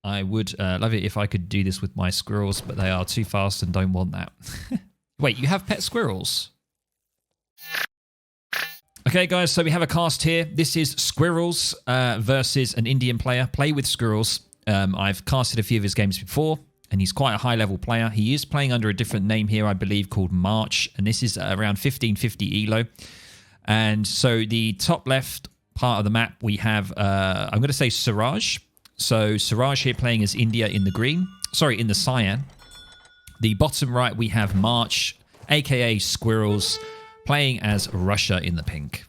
I would love it if I could do this with my squirrels, but they are too fast and don't want that. Wait, you have pet squirrels? Okay, guys, so we have a cast here. This is Squirrels versus an Indian player. Play with Squirrels. I've casted a few of his games before, and he's quite a high-level player. He is playing under a different name here, I believe, called March, and this is around 1550 elo. And so the top left part of the map, we have, I'm going to say Siraj. So Siraj here playing as India in the green. Sorry, in the cyan. The bottom right, we have March, a.k.a. Squirrels, playing as Russia in the pink.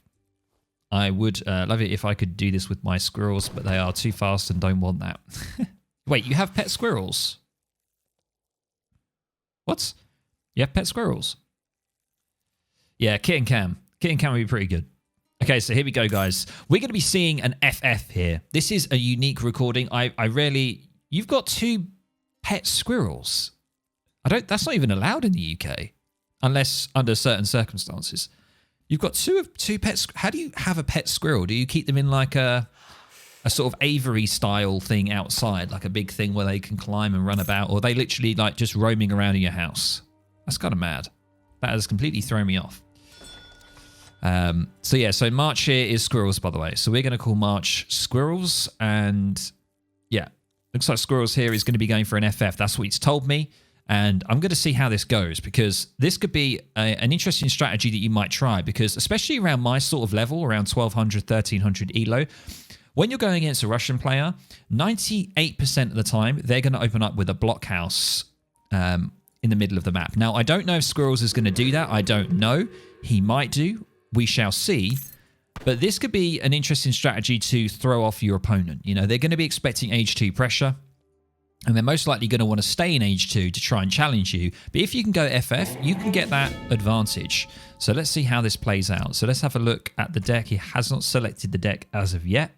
I would love it if I could do this with my squirrels, but they are too fast and don't want that. Wait, you have pet squirrels? What? You have pet squirrels? Yeah, Kit and Cam. Kit and Cam would be pretty good. Okay, so here we go, guys. We're going to be seeing an FF here. This is a unique recording. I rarely... You've got 2 pet squirrels. That's not even allowed in the UK. Unless under certain circumstances. You've got two pets. How do you have a pet squirrel? Do you keep them in like a sort of aviary style thing outside, like a big thing where they can climb and run about, or are they literally like just roaming around in your house? That's kind of mad. That has completely thrown me off. So yeah, so March here is Squirrels, by the way. So we're going to call March Squirrels, and yeah, looks like Squirrels here is going to be going for an FF. That's what he's told me. And I'm going to see how this goes, because this could be an interesting strategy that you might try, because especially around my sort of level, around 1200, 1300 elo, when you're going against a Russian player, 98% of the time, they're going to open up with a blockhouse in the middle of the map. Now, I don't know if Squirrels is going to do that. I don't know. He might do. We shall see. But this could be an interesting strategy to throw off your opponent. You know, they're going to be expecting age 2 pressure. And they're most likely going to want to stay in age 2 to try and challenge you. But if you can go FF, you can get that advantage. So let's see how this plays out. So let's have a look at the deck. He has not selected the deck as of yet.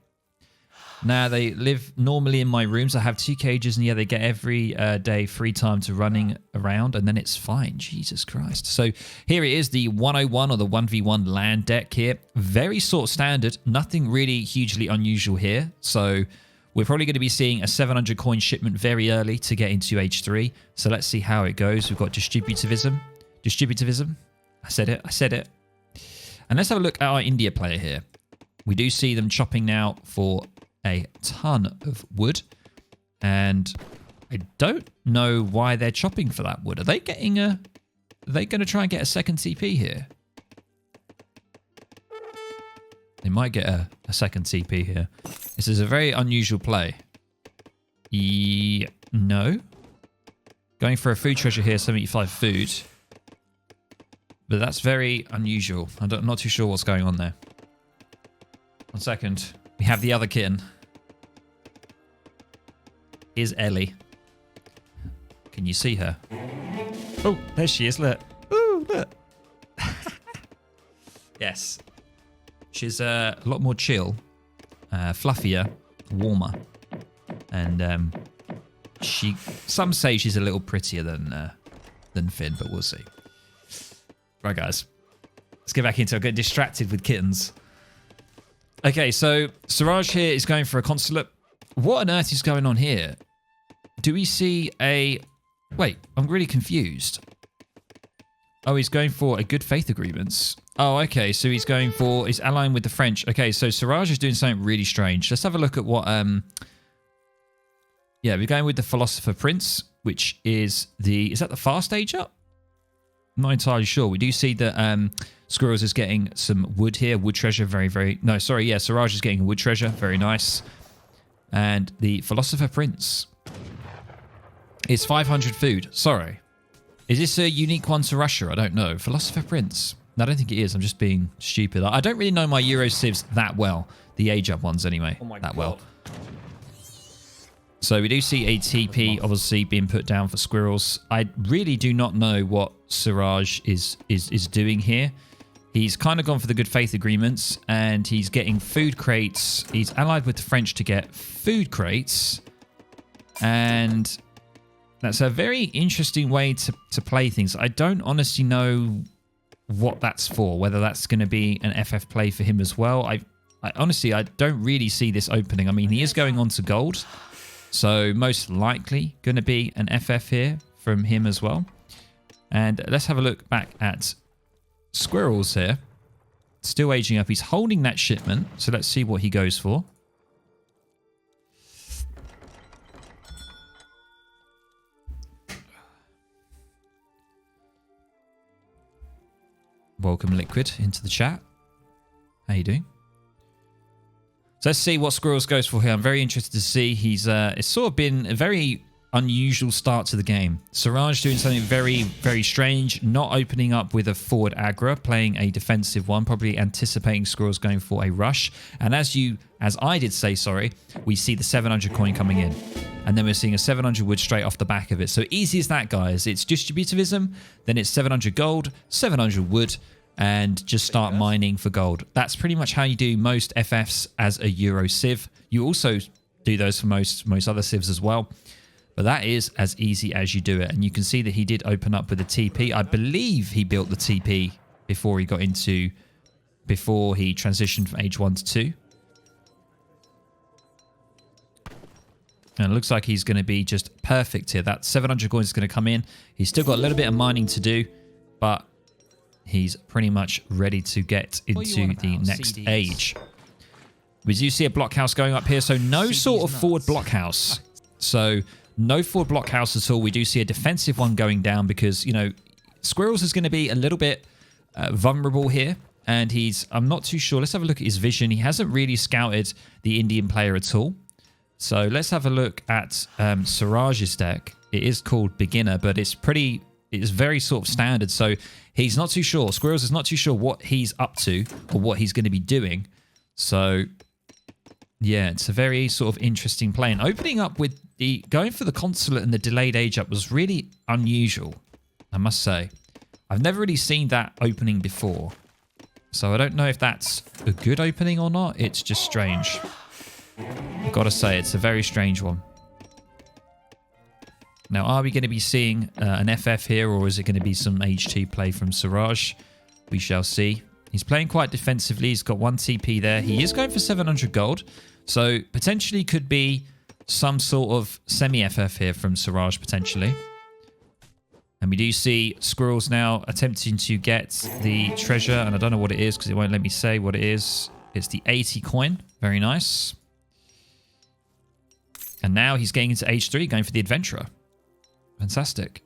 Now, they live normally in my rooms. I have 2 cages, and yeah, they get every day free time to running around, and then it's fine. Jesus Christ. So here it is, the 101 or the 1v1 land deck here. Very sort of standard. Nothing really hugely unusual here. So... we're probably going to be seeing a 700 coin shipment very early to get into H3. So let's see how it goes. We've got distributivism. Distributivism. I said it. I said it. And let's have a look at our India player here. We do see them chopping now for a ton of wood. And I don't know why they're chopping for that wood. Are they getting a... are they going to try and get a second TP here? They might get a second TP here. This is a very unusual play. No. Going for a food treasure here, 75 food. But that's very unusual. I'm not too sure what's going on there. 1 second. We have the other kitten. Here's Ellie. Can you see her? Oh, there she is. Look. Ooh, look. Yes. She's a lot more chill, fluffier, warmer, and some say she's a little prettier than Finn, but we'll see. Right, guys, let's get back into it. I get distracted with kittens. Okay, so Siraj here is going for a consulate. What on earth is going on here? Do we see a... wait, I'm really confused. Oh, he's going for a good faith agreements. Oh, okay. So he's going for... he's allying with the French. Okay, so Siraj is doing something really strange. Let's have a look at what... yeah, we're going with the Philosopher Prince, which is the... is that the fast age up? I'm not entirely sure. We do see that Squirrels is getting some wood here. Wood treasure, very, very... no, sorry. Yeah, Siraj is getting a wood treasure. Very nice. And the Philosopher Prince is 500 food. Sorry. Is this a unique one to Russia? I don't know. Philosopher Prince. No, I don't think it is. I'm just being stupid. I don't really know my Euro civs that well. The age-up ones, anyway. Oh my that God. Well. So we do see a TP, obviously, being put down for Squirrels. I really do not know what Siraj is doing here. He's kind of gone for the good faith agreements, and he's getting food crates. He's allied with the French to get food crates. And... that's a very interesting way to play things. I don't honestly know what that's for, whether that's going to be an FF play for him as well. I honestly, I don't really see this opening. I mean, he is going on to gold. So most likely going to be an FF here from him as well. And let's have a look back at Squirrels here. Still aging up. He's holding that shipment. So let's see what he goes for. Welcome, Liquid, into the chat. How you doing? So let's see what Squirrels goes for here. I'm very interested to see. It's sort of been a very unusual start to the game. Siraj doing something very, very strange, not opening up with a forward aggro, playing a defensive one, probably anticipating Squirrels going for a rush. And as I did say, sorry, we see the 700 coin coming in. And then we're seeing a 700 wood straight off the back of it. So easy as that, guys. It's distributivism, then it's 700 gold, 700 wood, and just start mining for gold. That's pretty much how you do most FFs as a Euro Civ. You also do those for most other Civs as well. But that is as easy as you do it. And you can see that he did open up with a TP. I believe he built the TP before he transitioned from H1 to 2. And it looks like he's going to be just perfect here. That 700 coins is going to come in. He's still got a little bit of mining to do, but he's pretty much ready to get into the next age. We do see a blockhouse going up here, so no sort of forward blockhouse. So no forward blockhouse at all. We do see a defensive one going down because, you know, Squirrels is going to be a little bit vulnerable here. And I'm not too sure. Let's have a look at his vision. He hasn't really scouted the Indian player at all. So let's have a look at Siraj's deck. It is called Beginner, but it's very sort of standard. So he's not too sure. Squirrels is not too sure what he's up to or what he's going to be doing. So yeah, it's a very sort of interesting play. And opening up with going for the consulate and the delayed age up was really unusual, I must say. I've never really seen that opening before. So I don't know if that's a good opening or not. It's just strange. I've got to say, it's a very strange one. Now, are we going to be seeing an FF here, or is it going to be some H2 play from Siraj? We shall see. He's playing quite defensively. He's got 1 TP there. He is going for 700 gold. So potentially could be some sort of semi-FF here from Siraj, potentially. And we do see Squirrels now attempting to get the treasure. And I don't know what it is because it won't let me say what it is. It's the 80 coin. Very nice. And now he's getting into H3, going for the Adventurer. Fantastic.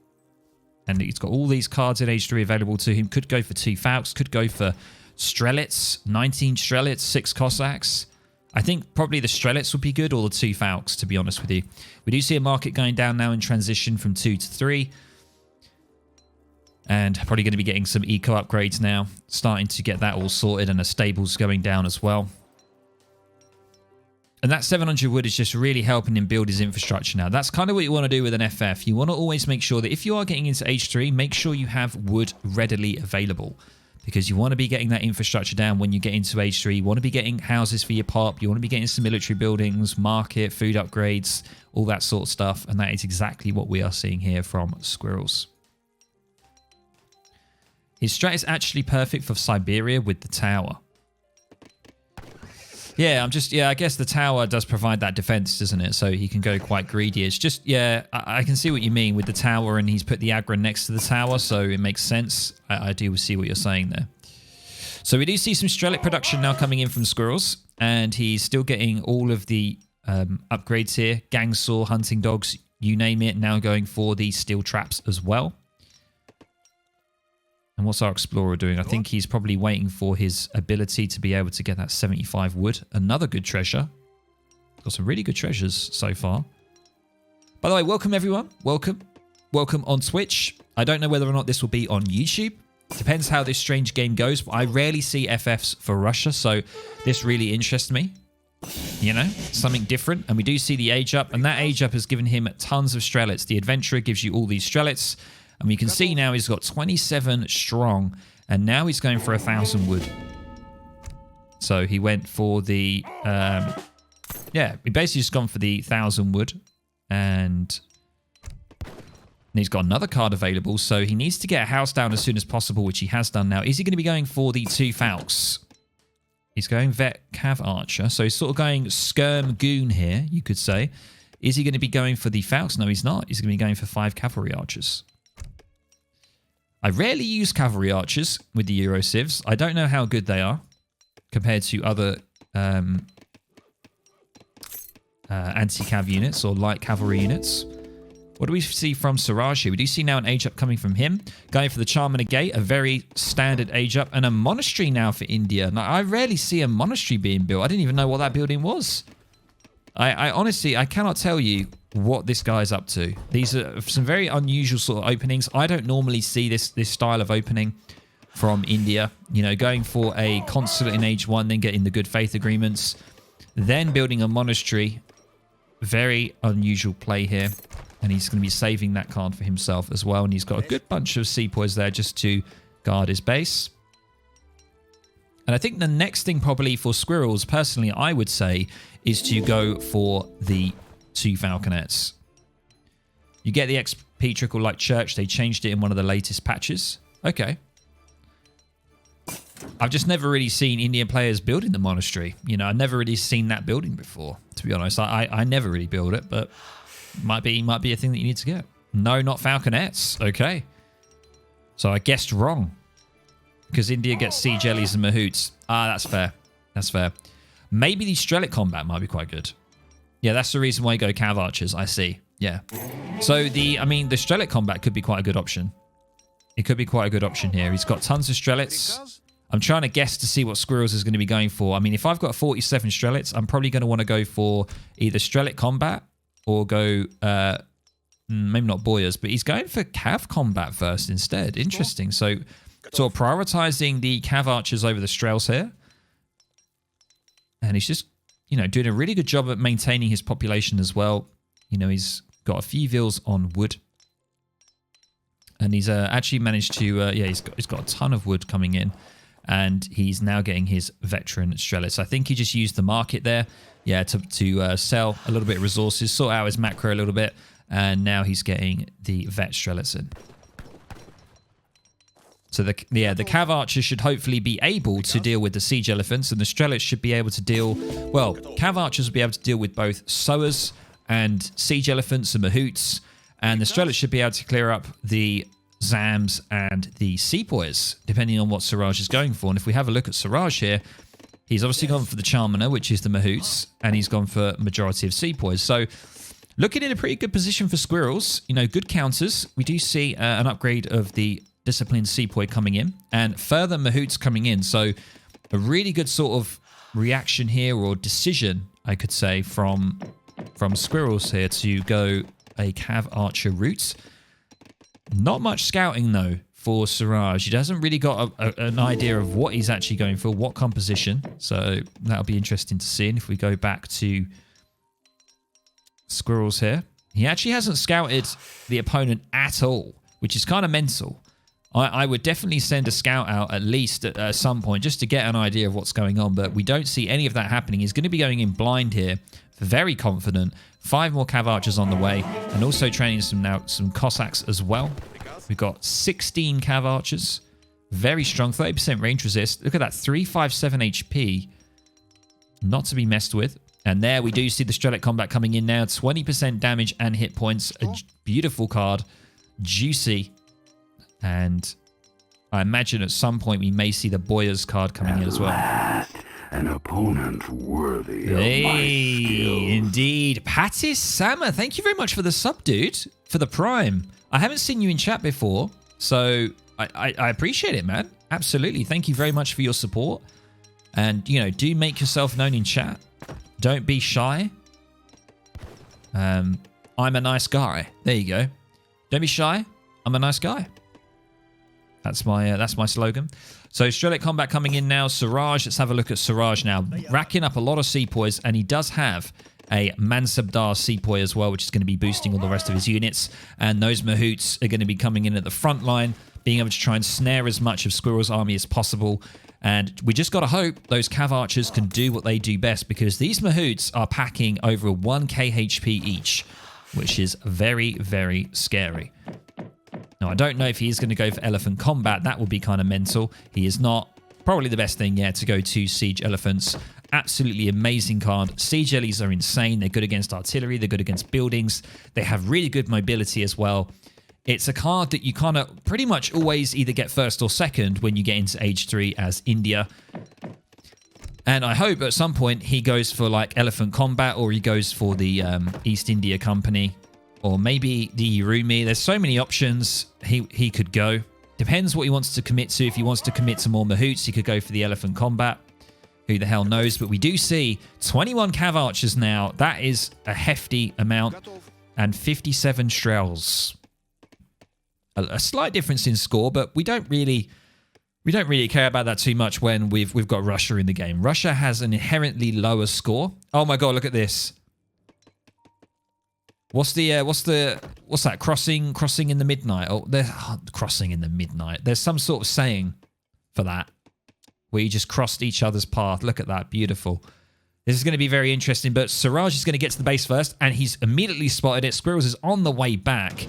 And he's got all these cards in H3 available to him. Could go for 2 Falcons. Could go for Strelets. 19 Strelets, 6 Cossacks. I think probably the Strelets would be good, or the 2 Falcons, to be honest with you. We do see a market going down now in transition from 2 to 3. And probably going to be getting some eco upgrades now. Starting to get that all sorted, and a stables going down as well. And that 700 wood is just really helping him build his infrastructure now. That's kind of what you want to do with an FF. You want to always make sure that if you are getting into H3, make sure you have wood readily available. Because you want to be getting that infrastructure down when you get into H3. You want to be getting houses for your pop. You want to be getting some military buildings, market, food upgrades, all that sort of stuff. And that is exactly what we are seeing here from Squirrels. His strat is actually perfect for Siberia with the tower. Yeah, I guess the tower does provide that defense, doesn't it? So he can go quite greedy. It's just, yeah, I can see what you mean with the tower, and he's put the aggro next to the tower, so it makes sense. I do see what you're saying there. So we do see some Strelet production now coming in from Squirrels, and he's still getting all of the upgrades here. Gang saw, hunting dogs, you name it, now going for the steel traps as well. And what's our Explorer doing? I think he's probably waiting for his ability to be able to get that 75 wood. Another good treasure. Got some really good treasures so far. By the way, welcome everyone. Welcome. Welcome on Twitch. I don't know whether or not this will be on YouTube. Depends how this strange game goes, but I rarely see FFs for Russia, so this really interests me. You know, something different. And we do see the age up, and that age up has given him tons of Strelets. The Adventurer gives you all these Strelets. And we can see now he's got 27 strong, and now he's going for 1,000 wood. So he went for the, yeah, he basically just gone for the 1,000 wood, and he's got another card available. So he needs to get a house down as soon as possible, which he has done now. Is he going to be going for the 2 Falcons? He's going Vet Cav Archer, so he's sort of going Skirm Goon here, you could say. Is he going to be going for the Falcons? No, he's not. He's going to be going for 5 cavalry archers. I rarely use cavalry archers with the Euro civs. I don't know how good they are compared to other anti-cav units or light cavalry units. What do we see from Siraj here? We do see now an age up coming from him. Going for the Charm and a Gate, a very standard age up. And a monastery now for India. Now, I rarely see a monastery being built. I didn't even know what that building was. I honestly, I cannot tell you what this guy's up to. These are some very unusual sort of openings. I don't normally see this style of opening from India. You know, going for a consulate in age 1, then getting the good faith agreements, then building a monastery. Very unusual play here. And he's going to be saving that card for himself as well. And he's got a good bunch of sepoys there just to guard his base. And I think the next thing probably for Squirrels, personally, I would say, is to go for the 2 Falconets. You get the XP trickle like Church. They changed it in one of the latest patches. Okay. I've just never really seen Indian players building the monastery. You know, I've never really seen that building before, to be honest. I never really build it, but might be a thing that you need to get. No, not Falconets. Okay. So I guessed wrong. Because India gets Sea Jellies and Mahoots. Ah, that's fair. That's fair. Maybe the Strelic combat might be quite good. Yeah, that's the reason why you go Cav Archers. I see. Yeah. So the Strelic combat could be quite a good option. It could be quite a good option here. He's got tons of Strelets. I'm trying to guess to see what Squirrels is going to be going for. I mean, if I've got 47 Strelets, I'm probably going to want to go for either Strelic combat or go, maybe not Boyers, but he's going for Cav combat first instead. Interesting. So sort of prioritizing the Cav Archers over the Strels here. And he's just, you know, doing a really good job at maintaining his population as well. You know, he's got a few vills on wood. And he's actually managed to, yeah, he's got a ton of wood coming in. And he's now getting his veteran Strelets. I think he just used the market there, yeah, to sell a little bit of resources, sort out his macro a little bit. And now he's getting the vet Strelets in. So the Cav Archers should hopefully be able to deal with the Siege Elephants, and the Strelets should be able to deal, well, Cav Archers will be able to deal with both Sowers and Siege Elephants and Mahoots, and the Strelets should be able to clear up the Zams and the Sepoys, depending on what Siraj is going for. And if we have a look at Siraj here, he's obviously gone for the Charmander, which is the Mahoots, and he's gone for majority of Sepoys. So looking in a pretty good position for Squirrels, you know, good counters. We do see an upgrade of the Disciplined Sepoy coming in and further Mahoots coming in. So a really good sort of reaction here, or decision, I could say, from Squirrels here to go a Cav Archer route. Not much scouting, though, for Siraj. He hasn't really got an idea of what he's actually going for, what composition. So that'll be interesting to see. And if we go back to Squirrels here, he actually hasn't scouted the opponent at all, which is kind of mental. I would definitely send a scout out at least at some point just to get an idea of what's going on, but we don't see any of that happening. He's going to be going in blind here, very confident. 5 more Cav Archers on the way, and also training some Cossacks as well. We've got 16 Cav Archers, very strong, 30% range resist. Look at that, 357 HP, not to be messed with. And there we do see the Strelic combat coming in now, 20% damage and hit points. A beautiful card, juicy. And I imagine at some point we may see the Boyers card coming in as well. An opponent worthy of my skill. Indeed. Patis Sama, thank you very much for the sub, dude. For the Prime. I haven't seen you in chat before, so I appreciate it, man. Absolutely. Thank you very much for your support. And, you know, do make yourself known in chat. Don't be shy. I'm a nice guy. There you go. Don't be shy. I'm a nice guy. That's my slogan. So Strelic combat coming in now. Siraj, let's have a look at Siraj now. Racking up a lot of Sepoys, and he does have a Mansabdar Sepoy as well, which is going to be boosting all the rest of his units. And those Mahoots are going to be coming in at the front line, being able to try and snare as much of Squirrel's army as possible. And we just got to hope those Cav Archers can do what they do best, because these Mahoots are packing over 1k HP each, which is very, very scary. Now, I don't know if he is going to go for Elephant Combat. That would be kind of mental. He is not. Probably the best thing, yeah, to go to Siege Elephants absolutely amazing card. Siege Jellies are insane. They're good against artillery. They're good against buildings. They have really good mobility as well. It's a card that you kind of pretty much always either get first or second when you get into Age 3 as India. And I hope at some point he goes for like Elephant Combat, or he goes for the East India Company, or maybe the Urumi. There's so many options he could go. Depends what he wants to commit to. If he wants to commit to more Mahouts, he could go for the Elephant Combat. Who the hell knows? But we do see 21 Cav Archers now. That is a hefty amount. And 57 Strels. A slight difference in score, but we don't really care about that too much when we've got Russia in the game. Russia has an inherently lower score. Oh my god, look at this. What's that? Crossing in the midnight. Oh, crossing in the midnight. There's some sort of saying for that, where you just crossed each other's path. Look at that. Beautiful. This is going to be very interesting, but Siraj is going to get to the base first, and he's immediately spotted it. Squirrels is on the way back,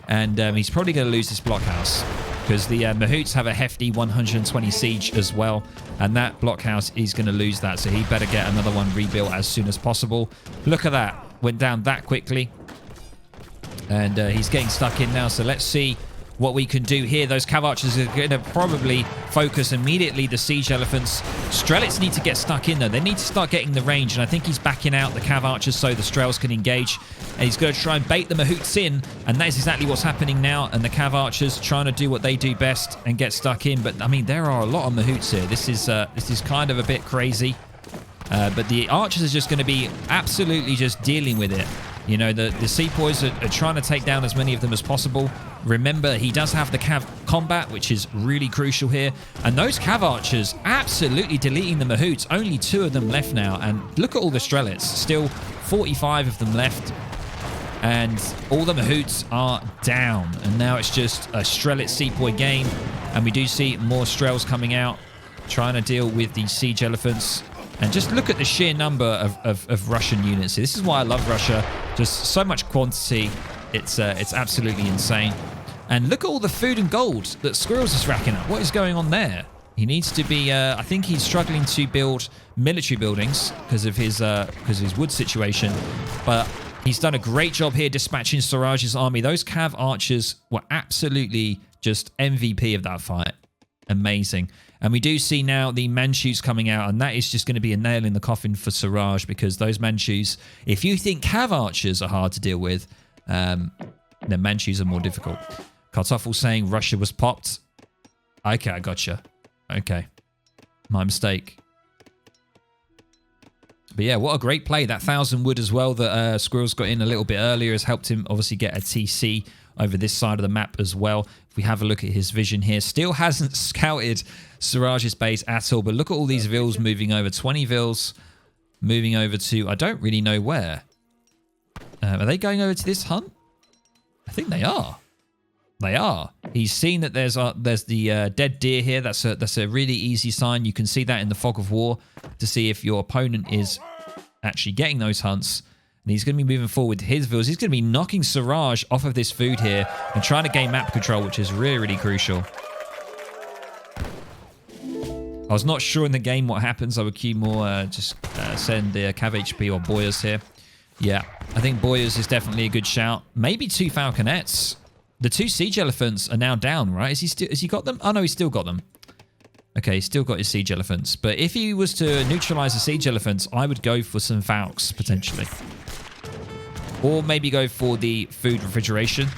and he's probably going to lose this blockhouse, because the Mahouts have a hefty 120 siege as well, and that blockhouse is going to lose that, so he better get another one rebuilt as soon as possible. Look at that. Went down that quickly, and he's getting stuck in now, so let's see what we can do here. Those Cav Archers are going to probably focus immediately the Siege Elephants. Strelets need to get stuck in, though. They need to start getting the range, and I think he's backing out the Cav Archers so the Strels can engage. And he's going to try and bait the Mahouts in, and that is exactly what's happening now. And the Cav Archers trying to do what they do best and get stuck in. But, I mean, there are a lot of Mahouts here. This is kind of a bit crazy. But the Archers are just going to be absolutely just dealing with it. You know, the Sepoys are trying to take down as many of them as possible. Remember, he does have the Cav combat, which is really crucial here. And those Cav Archers absolutely deleting the Mahouts. Only 2 of them left now. And look at all the Strelets. Still 45 of them left. And all the Mahouts are down. And now it's just a Strelet Sepoy game. And we do see more Strels coming out, trying to deal with the Siege Elephants. And just look at the sheer number of Russian units. This is why I love Russia. Just so much quantity. It's absolutely insane. And look at all the food and gold that Squirrels is racking up. What is going on there? He needs to be... I think he's struggling to build military buildings because of his wood situation. But he's done a great job here dispatching Siraj's army. Those Cav Archers were absolutely just MVP of that fight. Amazing. And we do see now the Manchus coming out, and that is just going to be a nail in the coffin for Siraj, because those Manchus, if you think Cav Archers are hard to deal with, then Manchus are more difficult. Kartoffel saying Russia was popped. Okay, I gotcha. Okay. My mistake. But yeah, what a great play. That 1,000 wood as well that Squirrels got in a little bit earlier has helped him obviously get a TC over this side of the map as well. If we have a look at his vision here, still hasn't scouted Siraj's base at all, but look at all these vills moving over. 20 vills moving over to, I don't really know where. Are they going over to this hunt? I think they are. They are. He's seen that there's the dead deer here. That's a really easy sign. You can see that in the fog of war to see if your opponent is actually getting those hunts. And he's going to be moving forward with his vills. He's going to be knocking Siraj off of this food here and trying to gain map control, which is really, really crucial. I was not sure in the game what happens. I would queue more, just send the Cav HP or Boyers here. Yeah, I think Boyers is definitely a good shout. Maybe 2 Falconets. The 2 Siege Elephants are now down, right? Has he got them? Oh, no, he's still got them. Okay, he's still got his Siege Elephants. But if he was to neutralize the Siege Elephants, I would go for some Falcs, potentially. Or maybe go for the food refrigeration.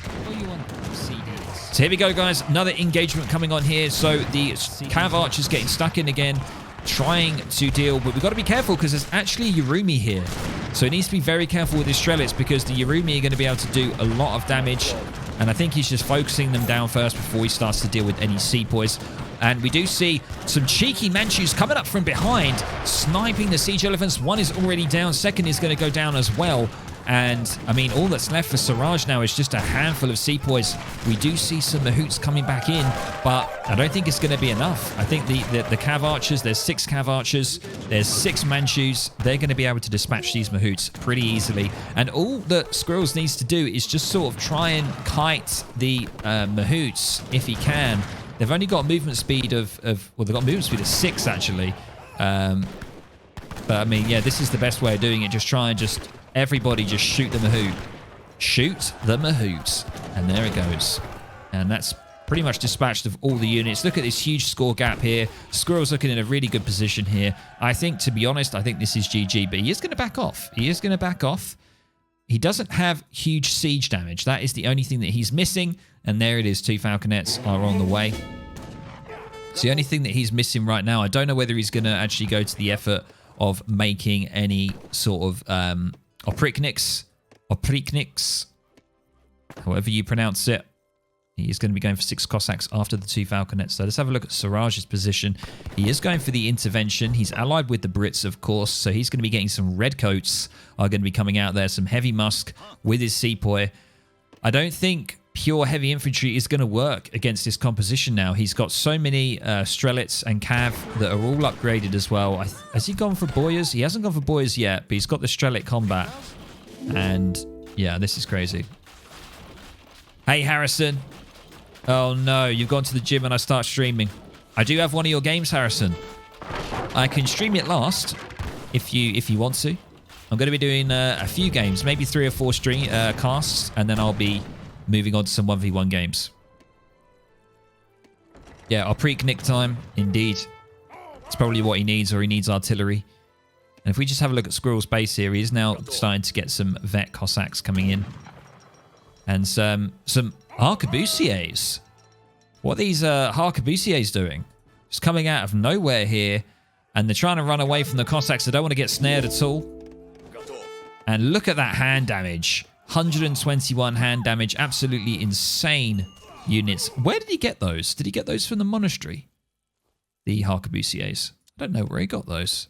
So here we go, guys. Another engagement coming on here. So the Cav Archers getting stuck in again, trying to deal. But we've got to be careful because there's actually Urumi here. So he needs to be very careful with his Strelets because the Urumi are going to be able to do a lot of damage. And I think he's just focusing them down first before he starts to deal with any Sepoys. And we do see some cheeky Manchus coming up from behind, sniping the Siege Elephants. One is already down. Second is going to go down as well. And, I mean, all that's left for Siraj now is just a handful of Sepoys. We do see some Mahouts coming back in, but I don't think it's going to be enough. I think the Cav Archers, there's 6 Cav Archers, there's 6 Manchus. They're going to be able to dispatch these Mahouts pretty easily. And all that Squirrels needs to do is just sort of try and kite the Mahouts if he can. They've only got movement speed of well, they've got movement speed of 6, actually. But I mean, yeah, this is the best way of doing it. Just try and everybody just shoot the Mahout. Shoot the Mahout. And there it goes. And that's pretty much dispatched of all the units. Look at this huge score gap here. Squirrel's looking in a really good position here. I think, to be honest, I think this is GG, but he is going to back off. He is going to back off. He doesn't have huge siege damage. That is the only thing that he's missing. And there it is. 2 Falconets are on the way. It's the only thing that he's missing right now. I don't know whether he's going to actually go to the effort of making any sort of oprichniks, however you pronounce it. He's going to be going for 6 Cossacks after the 2 Falconets. So let's have a look at Siraj's position. He is going for the intervention. He's allied with the Brits, of course. So he's going to be getting some redcoats are going to be coming out there. Some heavy musk with his sepoy. I don't think pure heavy infantry is going to work against this composition now. He's got so many Strelets and Cav that are all upgraded as well. Has he gone for Boyers? He hasn't gone for Boyers yet, but he's got the Strelet combat. And yeah, this is crazy. Hey, Harrison. Oh no, you've gone to the gym and I start streaming. I do have one of your games, Harrison. I can stream it last if you want to. I'm going to be doing a few games, maybe 3 or 4 casts, and then I'll be moving on to some 1v1 games. Yeah, our pre-knick time, indeed. It's probably what he needs, or he needs artillery. And if we just have a look at Squirrel's base here, he is now starting to get some vet Cossacks coming in. And some arquebusiers. What are these arquebusiers doing? Just coming out of nowhere here. And they're trying to run away from the Cossacks. They don't want to get snared at all. And look at that hand damage. 121 hand damage. Absolutely insane units. Where did he get those? Did he get those from the monastery? The arquebusiers. I don't know where he got those.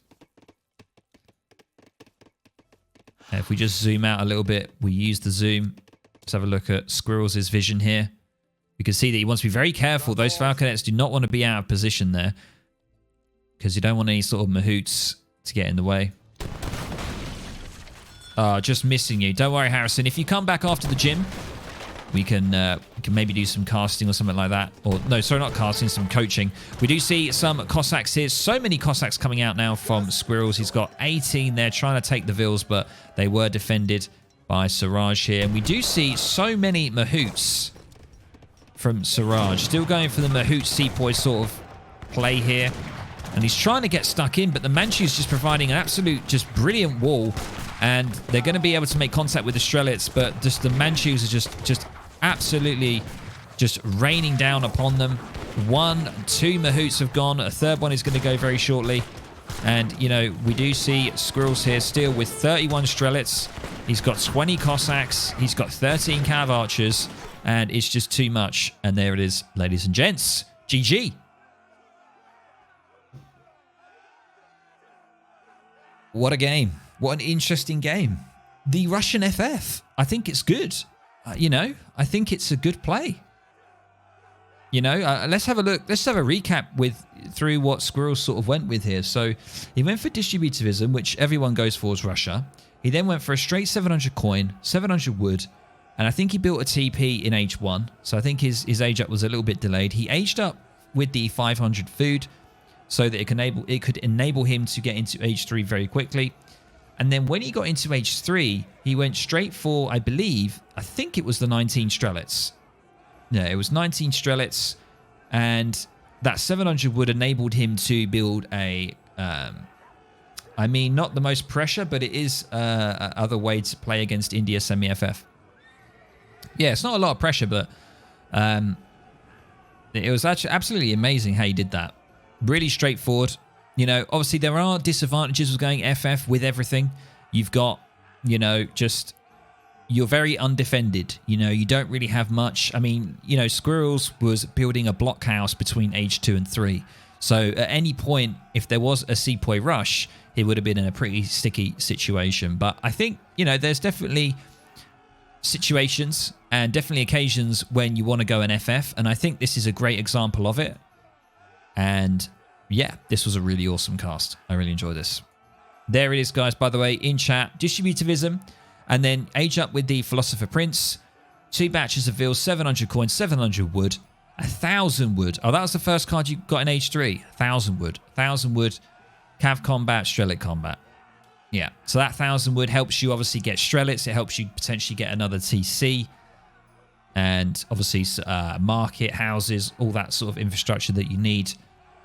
If we just zoom out a little bit, we use the zoom. Let's have a look at Squirrels' vision here. You can see that he wants to be very careful. Those Falconets do not want to be out of position there, because you don't want any sort of Mahouts to get in the way. Just missing you. Don't worry, Harrison. If you come back after the gym, we can maybe do some casting or something like that. Or no, sorry, not casting, some coaching. We do see some Cossacks here. So many Cossacks coming out now from Squirrels. He's got 18 there trying to take the Vils, but they were defended by Siraj here. And we do see so many Mahouts from Siraj. Still going for the Mahout Sepoy sort of play here. And he's trying to get stuck in, but the Manchu's just providing an absolute, just brilliant wall. And they're going to be able to make contact with the Strelets, but just the Manchus are just absolutely just raining down upon them. 1, 2 Mahouts have gone. A third one is going to go very shortly. And, you know, we do see Squirrels here still with 31 Strelets. He's got 20 Cossacks. He's got 13 Cav Archers. And it's just too much. And there it is, ladies and gents. GG. What a game. What an interesting game. The Russian FF. I think it's good. You know, I think it's a good play. You know, let's have a look. Let's have a recap through what Squirrels sort of went with here. So he went for distributivism, which everyone goes for as Russia. He then went for a straight 700 coin, 700 wood, and I think he built a TP in H1. So I think his age up was a little bit delayed. He aged up with the 500 food so that it could enable him to get into H3 very quickly. And then when he got into H3, he went straight for, I think it was the 19 Strelets. Yeah, it was 19 Strelets. And that 700 wood enabled him to build a, I mean, not the most pressure, but it is other way to play against India semi-FF. Yeah, it's not a lot of pressure, but it was actually absolutely amazing how he did that. Really straightforward. You know, obviously there are disadvantages of going FF with everything. You've got, you know, just, you're very undefended. You know, you don't really have much. I mean, you know, Squirrels was building a blockhouse between H2 and 3. So at any point, if there was a Sepoy rush, he would have been in a pretty sticky situation. But I think, you know, there's definitely situations and definitely occasions when you want to go an FF. And I think this is a great example of it. And yeah, this was a really awesome cast. I really enjoyed this. There it is, guys, by the way, in chat. Distributivism, and then age up with the Philosopher Prince. 2 batches of Vils, 700 coins, 700 wood, 1,000 wood. Oh, that was the first card you got in H3. 1,000 wood. 1,000 wood, Cav combat, Strelet combat. Yeah, so that 1,000 wood helps you obviously get Strelitz. It helps you potentially get another TC. And obviously market, houses, all that sort of infrastructure that you need.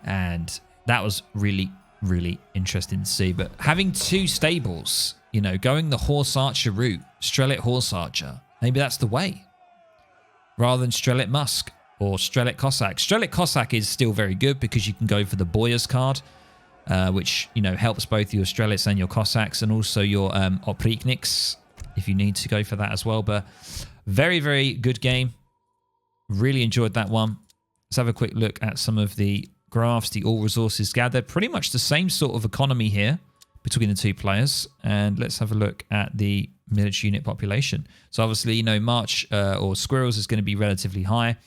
And that was really, really interesting to see. But having 2 stables, you know, going the Horse Archer route, Strelit Horse Archer, maybe that's the way. Rather than Strelit Musk or Strelit Cossack. Strelit Cossack is still very good because you can go for the Boyas card, which, you know, helps both your Strelits and your Cossacks and also your Oprikniks if you need to go for that as well. But very, very good game. Really enjoyed that one. Let's have a quick look at some of the graphs, the all resources gathered. Pretty much the same sort of economy here between the 2 players. And let's have a look at the military unit population. So obviously, you know, March or Squirrels is going to be relatively high.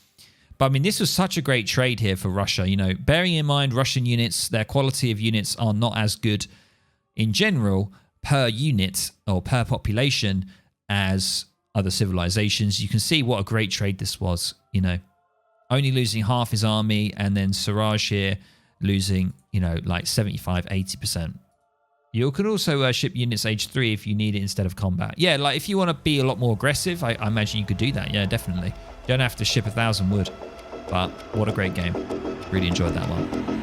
But I mean, this was such a great trade here for Russia. You know, bearing in mind Russian units, their quality of units are not as good in general per unit or per population as other civilizations. You can see what a great trade this was, you know, only losing half his army and then Siraj here losing, you know, like 75-80%. You can also ship units age 3 if you need it instead of combat. Yeah, like if you want to be a lot more aggressive, I imagine you could do that. Yeah, definitely. You don't have to ship 1,000 wood, but what a great game. Really enjoyed that one.